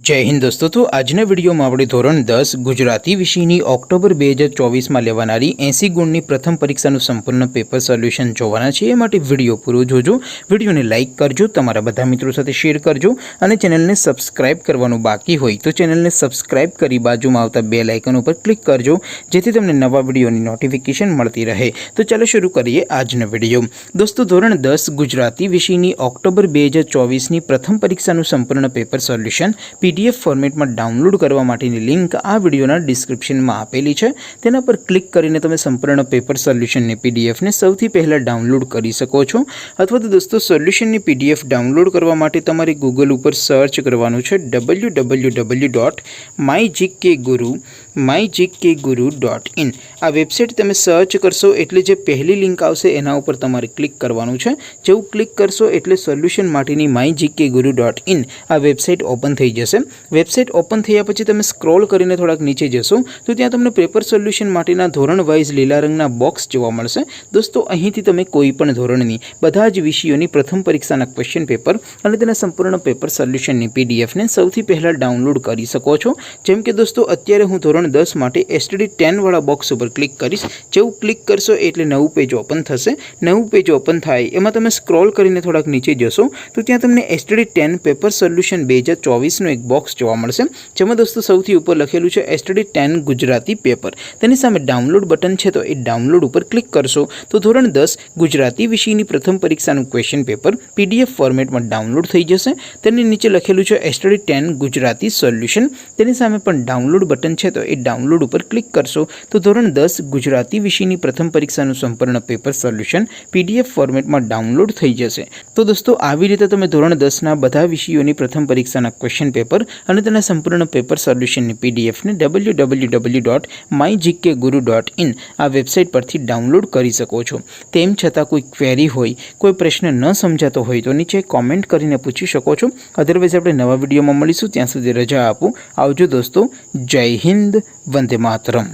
जय हिंद दोस्तों। तो આજના વિડીયોમાં આપણે ધોરણ 10 ગુજરાતી વિષયની ઓક્ટોબર 2024માં લેવાનારી 80 ગુણની પ્રથમ પરીક્ષાનું સંપૂર્ણ પેપર સોલ્યુશન જોવાના છે। એ માટે વિડીયો પૂરો જોજો, વિડીયોને લાઇક કરજો, તમારા બધા મિત્રો સાથે શેર કરજો અને ચેનલને સબસ્ક્રાઇબ કરવાનું બાકી હોય તો ચેનલને સબસ્ક્રાઇબ કરી બાજુમાં આવતા બેલ આઇકન ઉપર ક્લિક કરજો, જેથી તમને નવા વિડીયોની નોટિફિકેશન મળતી રહે। તો ચાલો શરૂ કરીએ આજનો વિડીયો। દોસ્તો, ધોરણ 10 ગુજરાતી વિષયની ઓક્ટોબર 2024ની પ્રથમ પરીક્ષાનું સંપૂર્ણ પેપર સોલ્યુશન पीडीएफ फॉर्मेट में डाउनलॉड करवा माटेनी लिंक आ विडियोना डिस्क्रिप्शन में आपेली है। तेना पर क्लिक करीने तमे संपूर्ण पेपर सोल्यूशन ने पीडीएफ ने सौथी पहला डाउनलॉड करी सको छो। अथवा तो दोस्तों, सोल्यूशन ने पीडीएफ डाउनलॉड करवा माटे तमारे गूगल पर सर्च करवानुं छे www.mygkguru.in। आ वेबसाइट तमे सर्च करशो एटले जे पहली लिंक आवशे एना उपर तमारे क्लिक करवानुं छे। जेवुं क्लिक करशो एटले सोल्यूशन माटेनी mygkguru.in आ वेबसाइट ओपन थई जशे। वेबसाइट ओपन थया पछी तमे स्क्रॉल करीने थोड़ाक नीचे जशो तो त्यां तमने पेपर सोल्यूशन माटेना धोरण वाइज लीला रंगना बॉक्स जोवा मळशे। दोस्तों, અહીંથી તમે કોઈ પણ ધોરણની બધા જ વિષયોની પ્રથમ પરીક્ષાના ક્વેશ્ચન પેપર અને તેના સંપૂર્ણ પેપર સોલ્યુશનની પીડીએફ ને સૌથી પહેલા ડાઉનલોડ કરી શકો છો। જેમ કે દોસ્તો, અત્યારે હું ધોરણ 10 માટે STD 10 વાળા બોક્સ ઉપર ક્લિક કરીશ। જેવું ક્લિક કરશો એટલે નવું પેજ ઓપન થશે। નવું પેજ ઓપન થાય એમાં તમે સ્ક્રોલ કરીને થોડાક નીચે જશો તો ત્યાં તમને STD 10 પેપર સોલ્યુશન 2024 નો એક બોક્સ જોવા મળશે, જેમાં दोस्तों સૌથી ઉપર લખેલું છે STD 10 ગુજરાતી પેપર। તેની સામે ડાઉનલોડ બટન છે તો એ ડાઉનલોડ ઉપર ક્લિક કરશો તો ધોરણ 10 ગુજરાતી વિષયની પ્રથમ પરીક્ષાનું ક્વેશ્ચન પેપર પીડીએફ ફોર્મેટમાં ડાઉનલોડ થઈ જશે। તેની નીચે લખેલું છે STD 10 ગુજરાતી સોલ્યુશન। તેની સામે પણ ડાઉનલોડ બટન છે તો એ ડાઉનલોડ ઉપર ક્લિક કરશો તો ધોરણ 10 ગુજરાતી વિષયની પ્રથમ પરીક્ષાનું સંપૂર્ણ પેપર સોલ્યુશન પીડીએફ ફોર્મેટમાં ડાઉનલોડ થઈ જશે। તો દોસ્તો, આવી રીતે તમે ધોરણ 10ના બધા વિષયોની પ્રથમ પરીક્ષાના ક્વેશ્ચન પેપર અને તેના સંપૂર્ણ પેપર સોલ્યુશનની પીડીએફ ને www.mygkguru.in આ વેબસાઇટ પરથી ડાઉનલોડ કરી શકો છો। તેમ છતાં કોઈ ક્વેરી હોય, કોઈ પ્રશ્ન ન સમજાતો હોય તો નીચે કોમેન્ટ કરીને પૂછી શકો છો। અધરવાઇઝ આપણે નવા વિડીયોમાં મળીશું, ત્યાં સુધી રજા આપો। આવજો દોસ્તો। જય હિન્દ, વંદે માતરમ।